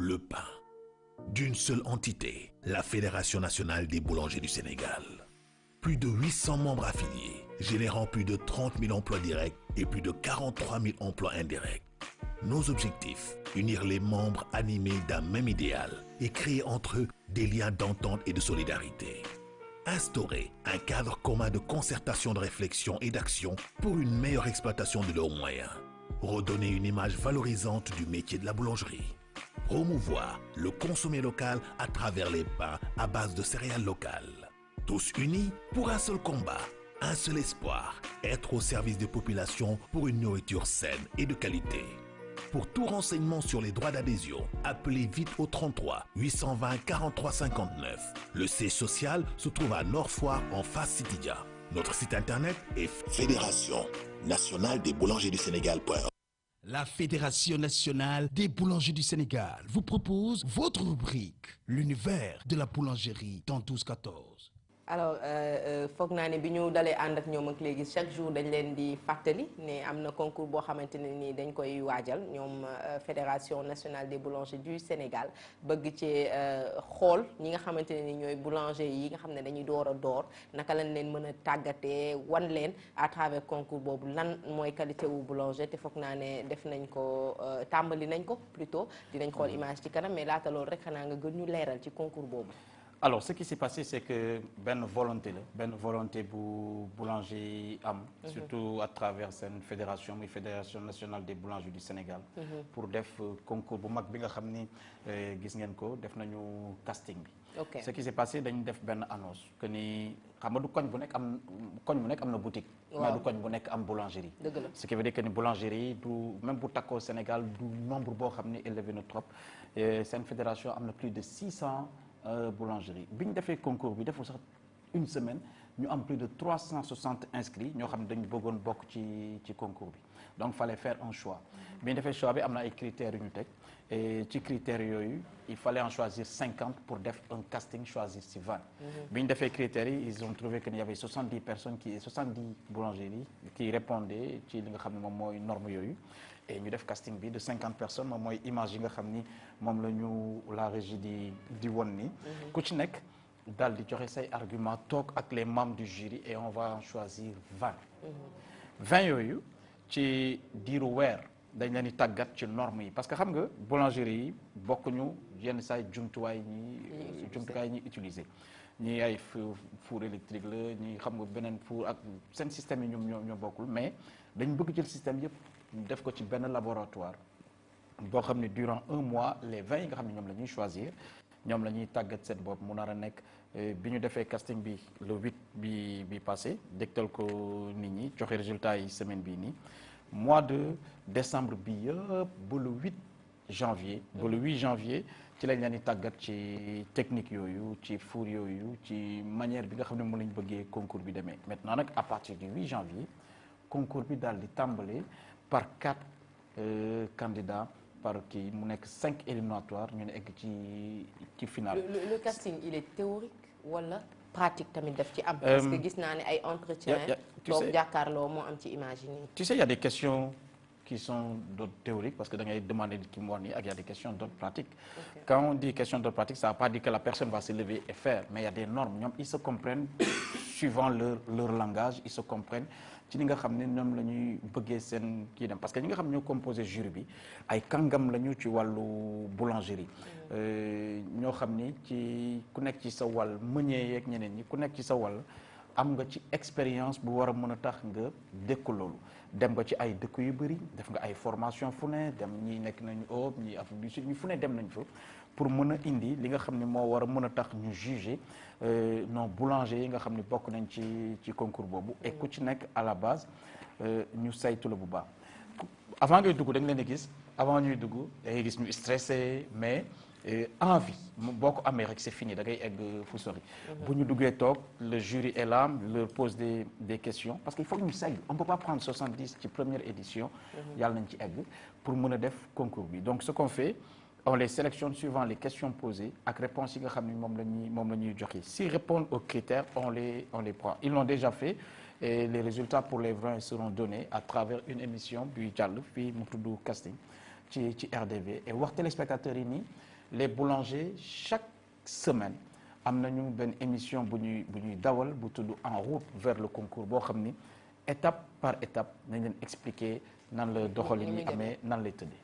le pain. D'une seule entité, la Fédération nationale des boulangers du Sénégal. Plus de 800 membres affiliés, générant plus de 30 000 emplois directs et plus de 43 000 emplois indirects. Nos objectifs, unir les membres animés d'un même idéal et créer entre eux des liens d'entente et de solidarité. Instaurer un cadre commun de concertation, de réflexion et d'action pour une meilleure exploitation de leurs moyens. Redonner une image valorisante du métier de la boulangerie. Promouvoir le consommé local à travers les pains à base de céréales locales. Tous unis pour un seul combat, un seul espoir, être au service des populations pour une nourriture saine et de qualité. Pour tout renseignement sur les droits d'adhésion, appelez vite au 33 820 43 59. Le siège social se trouve à Nord-Foire en face Citydia. Notre site internet est Fédération nationale des boulangers du Sénégal.org. La Fédération nationale des boulangers du Sénégal vous propose votre rubrique, l'univers de la boulangerie dans 12-14. alors foog naa ne bi ñu dalee ànd ak ñoom ak léegi chaque jour dañ leen di fàttali ne am na concours boo xamante ne nii dañ koy waajal ñoom Fédération nationale des boulangers du Sénégal bëgg ci xool ñi nga xamante ne ni ñooy boulanger yi nga xam ne dañuy door a door naka lañ leen mën a tàggatee wan leen à travers concours boobu lan mooy qualité wu boulanger te foog naa ne def nañ ko tàmbali nañ ko plutôt dinañ xool image ci kanam mais laata loolu rek xanaa nga gën ñu leeral ci concours boobu. Alors, ce qui s'est passé, c'est que ben volonté pour boulanger am, surtout à travers cette fédération, la Fédération nationale des boulangers du Sénégal, pour def concours bu mag bi nga xamni gis ngeen ko def nañu casting bi. Okay. Ce qui s'est passé, dañu def ben annonce que ni xam nga du koñ bu nek am na boutique, mais du koñ bu nek am boulangerie. Ce qui veut dire que ni boulangerie du même bu takko Sénégal du nombre bo xamni élevé na trop. C'est une fédération amna plus de 600 boulangerie bi ñu defee concours bi deful sax une semaine ñu am plus de 360 inscrits ñoo xam ne dañu bëggoon bokk ci concours bi donc fallait faire un choix bi ñu defee choix bi am na ay critères yu ñu teg et ci critères yooyu il fallait en choisir 50 pour def un casting choisir ci 20 bi ñu defee critères yi ils ont trouvé qu'il y avait 70 boulangeries qui répondaient ci li nga xam ne moom mooy norme yooyu et ñu def casting bi de 50 personnes moom mooy image yi nga xam ni moom la ñu la régie di won ni ku ci nekk daal di joxe say argument toog ak les membres du jury et on va en choisir 20 yooyu ci diiru weer dañ leen di tàggat ci normes yi parce que xam nga boulangerie yi bokkuñu yenn saay jumtuwaay ñi utiliser ñi ay four électrique la ñi xam nga beneen four ak seen système yi ñoo bokkul mais dañ bëgg jël système yëpp def ko ci benn laboratoire boo xam ne durant un mois les 20 yi nga xam ne ñoom la ñuy choisir ñoom la ñuy tàggat seen bopp mu nar a nekk bi ñu defee casting bi le 8 bi passé dégtal ko nit ñi joxe résultat yi semaine bii nii mois de décembre bi yëpp ba le 8 janvier ba le 8 janvier ci lañ leen di tàggat ci technique yooyu ci four yooyu ci manière bi nga xam ne moom la ñu bëggee concours bi demee maintenant nag à partir du 8 janvier concours bi daal di tàmbale par 4 candidats par kii mu nekk 5 éliminatoires ñu ne egg ci finale. Le casting il est théorique wala pratique tamit daf ci am. parce que gis naa ne ay entretien toog jàkkaarloo moo am ci image yi nii. Tu sais, il y a des questions qui sont d'autres théoriques parce que da ngay demander ki mu wax nii ak il y a des questions d'autres pratiques. Okay. Quand on dit questions d'autres pratiques, ça ne veut pas dire que la personne va se lever et faire, mais il y a des normes ñoom ils se comprennent suivant leur langage, ils se comprennent. ci li nga xam ne ñoom la ñuy bëggee seen kii dem parce que ñi nga xam ñoo composé jury bi ay kàngam la ñu ci wàllu boulangerie ñoo xam ni ci ku nekk ci sa wàll meññee yeeg ñeneen ñi ku nekk ci sa wàll am nga ci expérience bu war a mën a tax nga dékku loolu dem nga ci ay dëkk yu bëri def nga ay formation fu ne dem ñi nekk nañu Europe ñi Afrique du Sud ñi fu ne dem nañ fa pour mën a indi li nga xam ne moo war a mën a tax ñu juger non boulanger yi nga xam ne bokk nañ ci concours boobu et ku ci nekk à la base ñu saytu la bu baax avant ngay dugg da nga leen di gis avant ñuy dugg da ngay gis ñu stressé mais envie boo ko amee rek c'est fini da ngay egg fu sori bu ñu duggee toog le jury est là leur pose des questions parce qu'il faut que ñu segg on peut pas prendre 70 ci première édition yàlla nañ ci egg pour mën a def concours bi donc ce qu'on fait on les sélectionne suivant les questions posées ak réponses yi nga xam ne moom la ñuy joxe s'ils répondent aux critères on les prend ils l'ont déjà fait et les résultats pour les 20 seront donnés à travers une émission buy jàll fii mu tudd casting ci RDV et wax téléspectateurs yi nii les boulangers chaque semaine am nañu benn émission bu ñuy dawal bu tudd en route vers le concours boo xam ni étape par étape nañ leen expliquer nan la doxalin yi amee nan lay tëddee.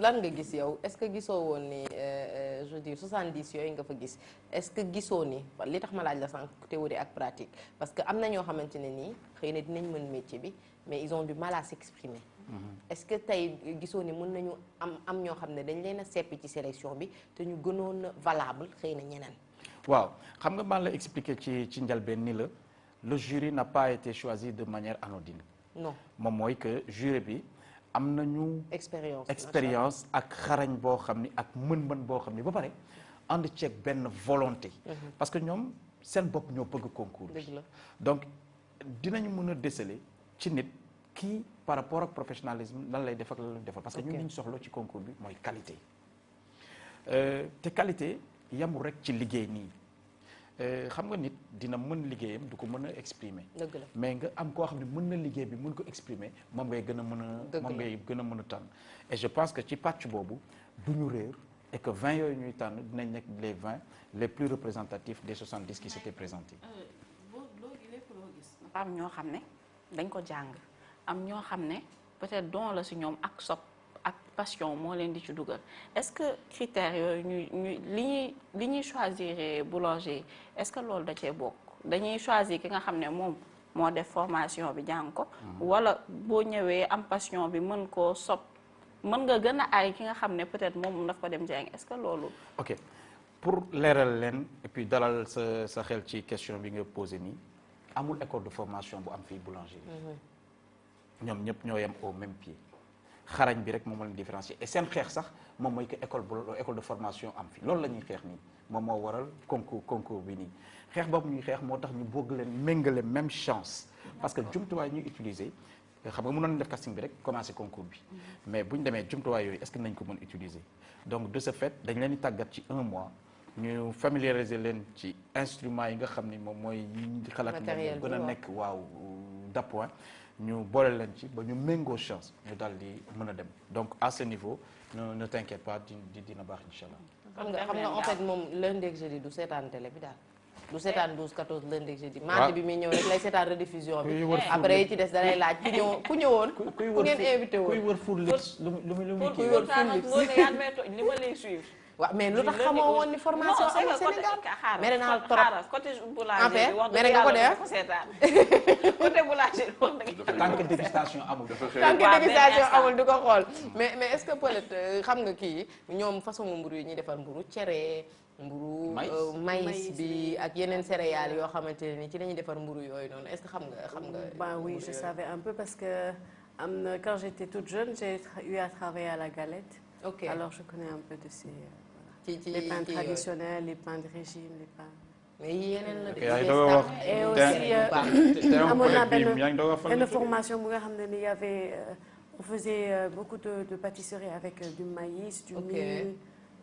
lan nga gis yow est-ce que gisoo woon ni je veux dire 70 yooyu nga fa gis est-ce que gisoo ni li tax ma laaj la sànq théorie ak pratique parce que am na ñoo xamante ne nii xëy na dinañ mën métier bi mais ils ont du mal à s'exprimer. Est-ce que tey gisoo ni mën nañu am ñoo xam ne dañ leen a seppi ci sélection bi te ñu gënoon valable xëy na ñeneen. waaw xam nga maa la expliquer ci njëlbeen ni la le jury n'a pas été choisi de manière anodine. non moom mooy que jury bi am nañu. expérience ak xarañ boo xam ni ak mën-mën boo xam ni ba pare ànd ceeg benn volonté. parce que ñoom seen bopp ñoo bëgg concours bi. donc dinañu mën a déceler ci nit kii par rapport ak professionnalisme lan lay def ak lan lay defal parce que ñun li ñu soxla ci concours bi mooy qualité. te qualité yamul rek ci liggéey nii xam nga nit dina mën liggéeyam du ko mën a exprimer. dëgg la mais nga am koo xam ne mën na liggéey bi mën ko exprimer moom ngay gën a mën a. moom ngay gën a mën a tànn. et je pense que ci pàcc boobu du ñu réer et que 20 yooyu ñuy tànn dinañ nekk les 20 les plus représentatifs des 70 qui s'étaient présentés. am ñoo xam ne dañ ko jàng am ñoo xam ne peut-être don la si ñoom ak sopp ak passion moo leen di ci dugal est-ce que critères yooyu li ñuy choisir boulanger est-ce que loolu da cee bokk dañuy choisir ki nga xam ne moom moo def formation bi jàng ko wala boo ñëwee am passion bi mën koo sopp mën nga gën a aay ki nga xam ne peut-être moom daf ko dem jàng est-ce que loolu. ok pour leeral leen et puis dalal sa xel ci question bi nga posé nii amul école de formation bu am fii boulangerie. ñoom ñëpp ñoo yem au même pied. xarañ bi rek moom moo leen différencier et seen xeex sax moom mooy que école de formation am fi loolu la ñuy xeex nii moom moo waral concours bi nii xeex boobu ñuy xeex moo tax ñu bëgg leen méngale même chance parce que jumtuwaay ñuy utiliser xam nga mënoon nañ def casting bi rek commencer concours bi mais bu ñu demee jumtuwaay yooyu est-ce que nañ ko mën utiliser donc de ce fait dañ leen di tàggat ci 1 mois ñu familiariser leen ci instruments yi nga xam ni moom mooy xalaat moom gën a nekk waaw d'appoint ñu boole leen ci ba ñu méngoo chance ñu daal di mën a dem donc à ce niveau ne t'inquiète pas dina baax incha allah. xam nga en fait moom lundi ak jeudi du seetaan télé bi daal du seetaan 12 14 lundi ak jeudi. mardi bi muy ñëw rek lay seetaan rediffusion bi. après yi ci des da lay laaj ku ñëwoon. ku ngeen invité woon kuy wër ful lu muy kuy wër ful li ma lay suivre. waaw mais lu tax xamoo woon ni formation am Sénégal mere naa trop côté boulanger bi wax mere nga ko dee ko seetaan côté boulanger wax dëgg tant que dégustation amul tant que dégustation amul du ko xool mais est-ce que peut-être xam nga kii ñoom façon mburu yi ñuy defar mburu cere mburu maïs bi ak yeneen céréales yoo xamante ne ni ci la ñuy defar mburu yooyu noonu est-ce que xam nga bah oui je savais un peu parce que quand j'étais toute jeune j'ai eu à travailler à la galette. Ok. Alors je connais un peu de ces les pains traditionnels, les pains de régime, les pains. mais yeneen la et aussi amoon naa benn formation bu nga xam ne ni y avait on faisait beaucoup de pâtisserie avec du maïs, du mil.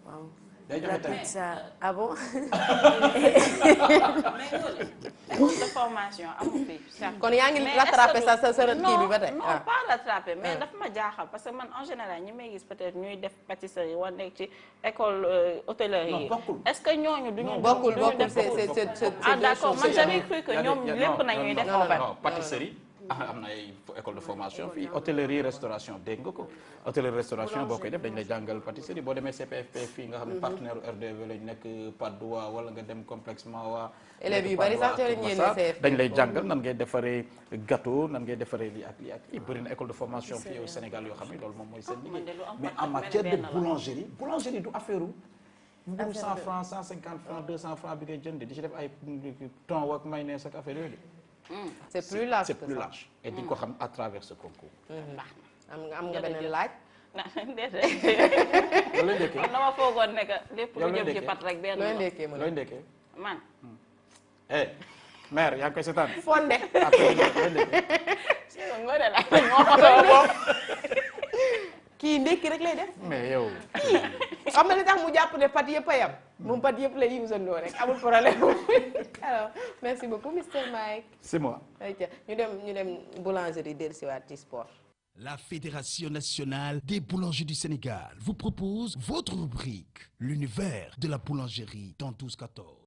Waaw. La pizza. Ah bon? école de formation amul fi. kon yaa ngi rattrapé sa kii bi ba tey. non pas rattrapé mais daf ma jaaxal parce que man en général ñi may gis peut-être ñuy def pâtisserie wala nekk ci école hôtellerie yi. est-ce que ñooñu duñu. bokkul c'est ah d'accord man j'avais cru que ñoom lépp nañuy def. non pâtisserie. am na ay école de formation fii hôtellerie restauration dégg nga ko hôtellerie restauration boo koy def dañ lay jàngal pâtisserie boo demee CPFP fii nga xam ne partenaire RDV lañ nekk Patte d'Oie wala nga dem complexe Mawa élèves yu bari sax dañ lay jàngal nan ngay defaree gâteau nan ngay defaree lii ak lii ak lii bëri na école de formation fii au Sénégal yoo xam ne loolu moom mooy seen liggéey mais en matière de boulangerie du affaire mburu 100 francs 150 francs 200 francs bi ngay jënd di ci def ay thon ak mayonnaise ak affaire yooyu c'est plus large c'est plus large et di ko xam à travers ce concours. am nga beneen laaj. déedéet. looy ndekkee man dama foogoon ne que lépp lu jëm ci pat rek benn looy ndekkee looy ndekkee. man. mère yaa ngi koy seetaan. fonde. après looy ndekkee. kii ndekki rek lay def. mais yow. xam nga li tax mu jàpp ne pat yëpp a yam. moom pat yëpp lay yusandoo rek amul problème. alors merci beaucoup Mr Mike. c'est moi. ñu dem boulangerie dellusiwaat ci sport. La Fédération nationale des boulangers du Sénégal vous propose votre rubrique, l'univers de la boulangerie dans 12-14.